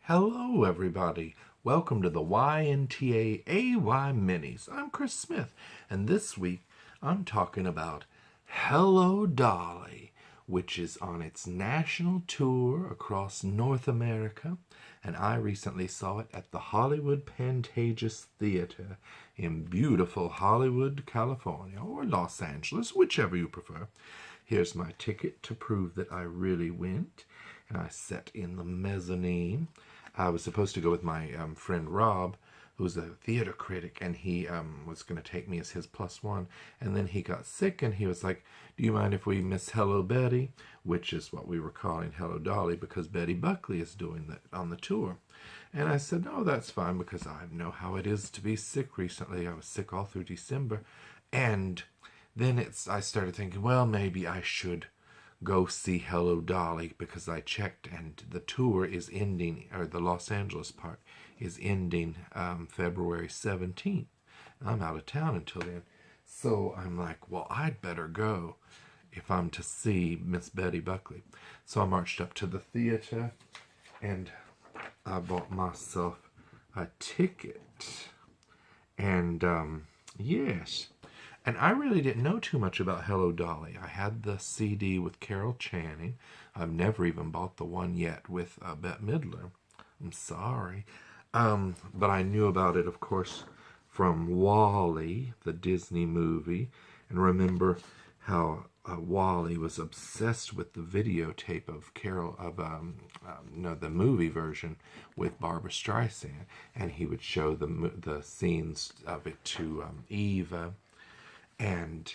Hello, everybody. Welcome to the YNTAAY Minis. I'm Chris Smith, and this week I'm talking about Hello, Dolly, which is on its national tour across North America, and I recently saw it at the Hollywood Pantages Theater in beautiful Hollywood, California, or Los Angeles, whichever you prefer. Here's my ticket to prove that I really went, and I sat in the mezzanine. I was supposed to go with my friend Rob, who's a theater critic, and he was going to take me as his plus one. And then he got sick, and he was like, do you mind if we miss Hello Betty? Which is what we were calling Hello Dolly, because Betty Buckley is doing that on the tour. And I said, no, that's fine, because I know how it is to be sick recently. I was sick all through December. And then I started thinking, well, maybe I should go see Hello Dolly, because I checked and the tour is ending, or the Los Angeles part is ending February 17th. I'm out of town until then. So I'm like, well, I'd better go if I'm to see Miss Betty Buckley. So I marched up to the theater and I bought myself a ticket. And yes. And I really didn't know too much about Hello Dolly. I had the CD with Carol Channing. I've never even bought the one yet with Bette Midler. I'm sorry. But I knew about it, of course, from WALL-E, the Disney movie. And remember how WALL-E was obsessed with the videotape of the movie version with Barbra Streisand. And he would show the scenes of it to Eva. And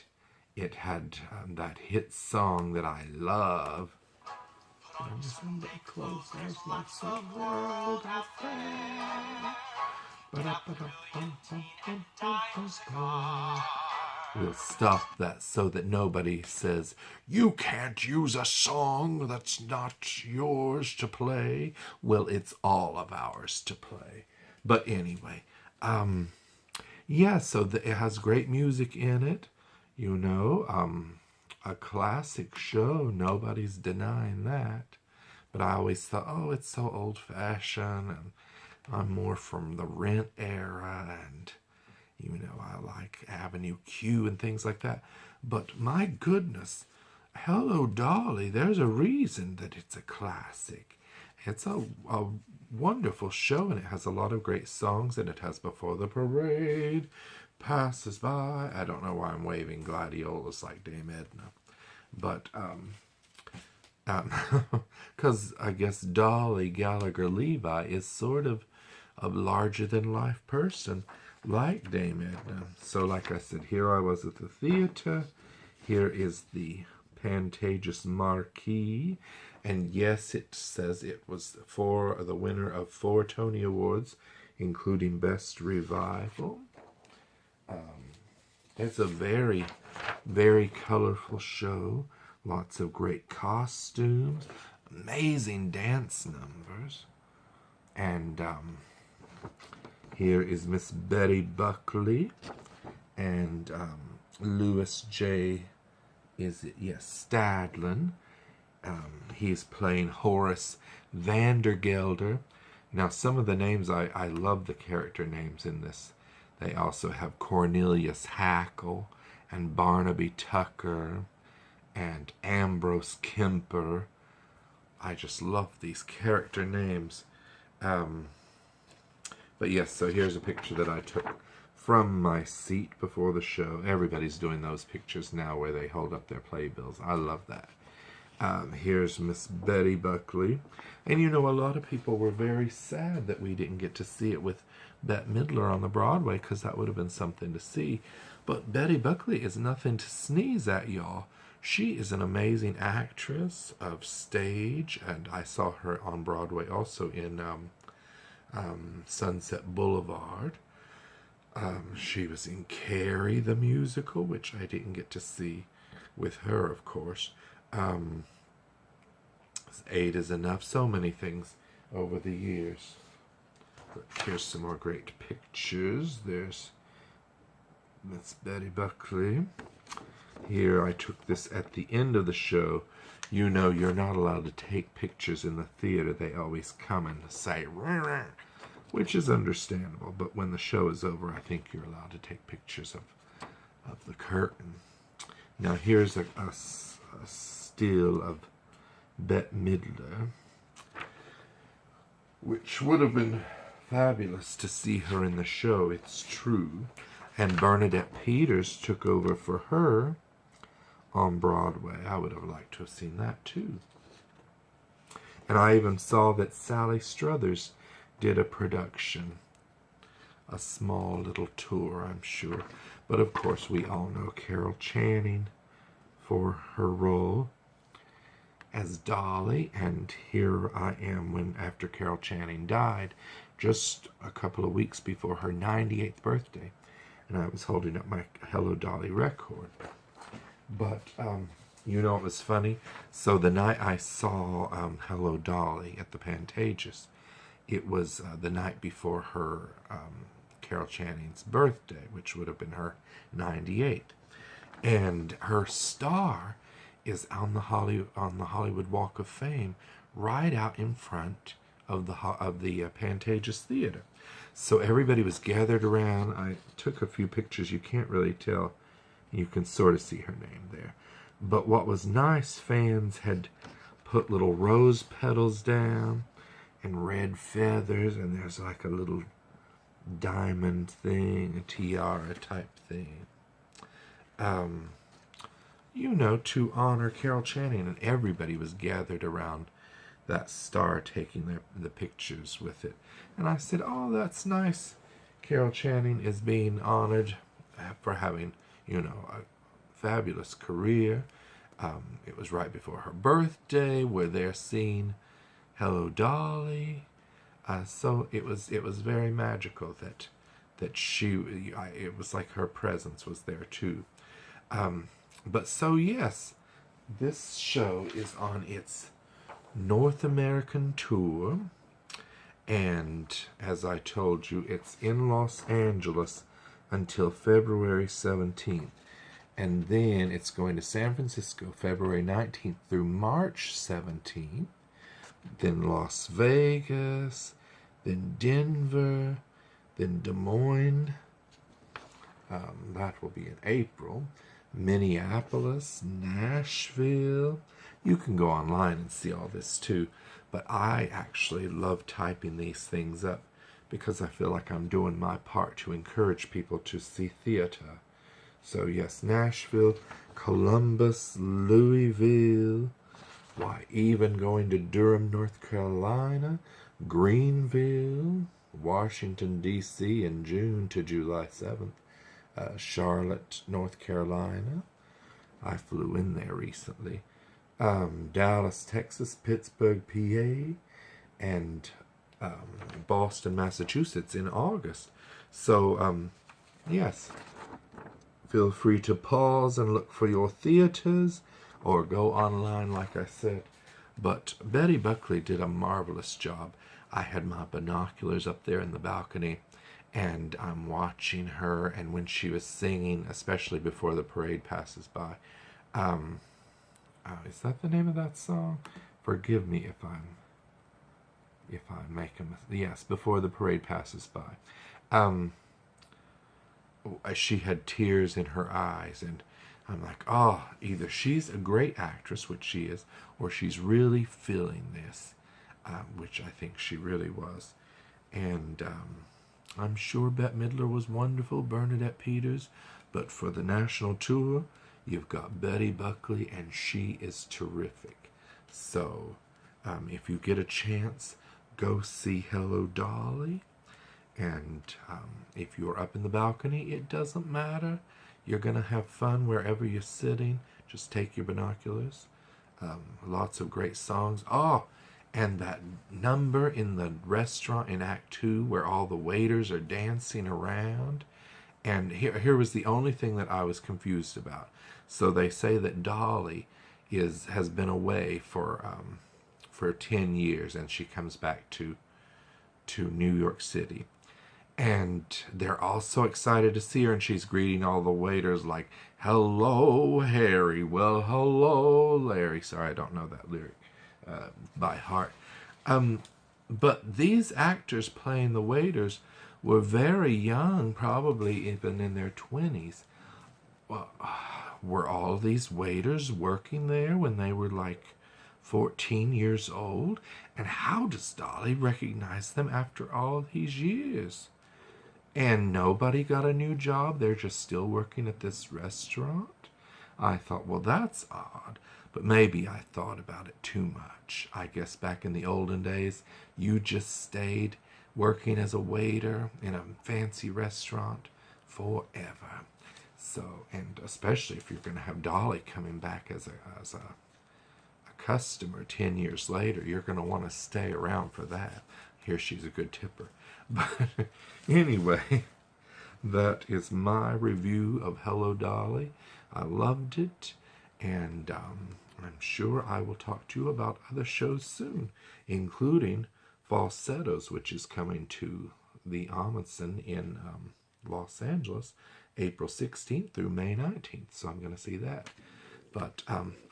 it had that hit song that I love. We'll stop that so that nobody says, you can't use a song that's not yours to play. Well, it's all of ours to play. But anyway, yeah, so it has great music in it, a classic show, nobody's denying that. But I always thought, oh, it's so old-fashioned, and I'm more from the Rent era, and, I like Avenue Q and things like that. But my goodness, Hello Dolly, there's a reason that it's a classic. It's a wonderful show, and it has a lot of great songs, and it has Before the Parade Passes By. I don't know why I'm waving gladiolas like Dame Edna, but because I guess Dolly Gallagher-Levi is sort of a larger-than-life person like Dame Edna. So like I said, here I was at the theater. Here is the Pantages marquee. And yes, it says it was for the winner of 4 Tony Awards, including Best Revival. It's a very, very colorful show. Lots of great costumes, amazing dance numbers. And here is Miss Betty Buckley and Louis J. Stadlin. He's playing Horace Vandergelder. Now, some of the names, I love the character names in this. They also have Cornelius Hackle and Barnaby Tucker and Ambrose Kemper. I just love these character names. But yes, so here's a picture that I took from my seat before the show. Everybody's doing those pictures now where they hold up their playbills. I love that. Here's Miss Betty Buckley. And a lot of people were very sad that we didn't get to see it with Bette Midler on the Broadway, because that would have been something to see. But Betty Buckley is nothing to sneeze at, y'all. She is an amazing actress of stage, and I saw her on Broadway also in Sunset Boulevard. She was in Carrie the musical, which I didn't get to see with her, of course. 8 is enough. So many things over the years. But here's some more great pictures. There's Miss Betty Buckley. Here I took this at the end of the show. You know, you're not allowed to take pictures in the theater. They always come and say, "Rah, rah," which is understandable. But when the show is over, I think you're allowed to take pictures of the curtain. Now, here's a still of Bette Midler, which would have been fabulous to see her in the show, it's true. And Bernadette Peters took over for her on Broadway. I would have liked to have seen that too. And I even saw that Sally Struthers did a production, a small little tour, I'm sure. But of course, we all know Carol Channing for her role as Dolly, and here I am when after Carol Channing died, just a couple of weeks before her 98th birthday, and I was holding up my Hello Dolly record. But you know, it was funny. So the night I saw Hello Dolly at the Pantages, it was the night before her Carol Channing's birthday, which would have been her 98th, and her star is on the Hollywood Walk of Fame, right out in front of the Pantages Theater. So everybody was gathered around. I took a few pictures. You can't really tell. You can sort of see her name there. But what was nice, fans had put little rose petals down and red feathers, and there's like a little diamond thing, a tiara type thing. You know, to honor Carol Channing, and everybody was gathered around that star taking the pictures with it. And I said, oh, that's nice. Carol Channing is being honored for having, you know, a fabulous career. It was right before her birthday. We're there seeing Hello Dolly. So it was very magical that it was like her presence was there too. But so yes, this show is on its North American tour, and as I told you, it's in Los Angeles until February 17th, and then it's going to San Francisco February 19th through March 17th, then Las Vegas, then Denver, then Des Moines, that will be in April, Minneapolis, Nashville. You can go online and see all this too, but I actually love typing these things up because I feel like I'm doing my part to encourage people to see theater. So yes, Nashville, Columbus, Louisville, why, even going to Durham, North Carolina, Greenville, Washington, D.C. in June to July 7th, Charlotte, North Carolina. I flew in there recently. Dallas, Texas, Pittsburgh, PA, and Boston, Massachusetts in August. So, yes, feel free to pause and look for your theaters or go online, like I said. But Betty Buckley did a marvelous job. I had my binoculars up there in the balcony, and I'm watching her, and when she was singing, especially before the parade passes by, is that the name of that song? Forgive me if I make a mistake. Yes, before the parade passes by. She had tears in her eyes, and I'm like, oh, either she's a great actress, which she is, or she's really feeling this, which I think she really was. And I'm sure Bette Midler was wonderful, Bernadette Peters, but for the national tour, you've got Betty Buckley, and she is terrific. So, if you get a chance, go see Hello Dolly. And if you're up in the balcony, it doesn't matter. You're going to have fun wherever you're sitting. Just take your binoculars. Lots of great songs. Oh, and that number in the restaurant in Act 2 where all the waiters are dancing around. And here was the only thing that I was confused about. So they say that Dolly has been away for 10 years, and she comes back to New York City. And they're all so excited to see her, and she's greeting all the waiters like, "Hello, Harry." "Well, hello, Larry." Sorry, I don't know that lyric by heart. But these actors playing the waiters were very young, probably even in their 20s. Well, were all these waiters working there when they were like 14 years old? And how does Dolly recognize them after all these years? And nobody got a new job. They're just still working at this restaurant. I thought, well, that's odd. But maybe I thought about it too much. I guess back in the olden days, you just stayed working as a waiter in a fancy restaurant forever. So, and especially if you're going to have Dolly coming back as a customer 10 years later, you're going to want to stay around for that. Here, she's a good tipper. But anyway, that is my review of Hello, Dolly. I loved it, and I'm sure I will talk to you about other shows soon, including Falsettos, which is coming to the Amundsen in Los Angeles, April 16th through May 19th. So I'm going to see that. But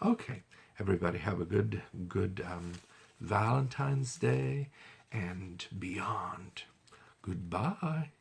okay, everybody have a good Valentine's Day and beyond. Goodbye.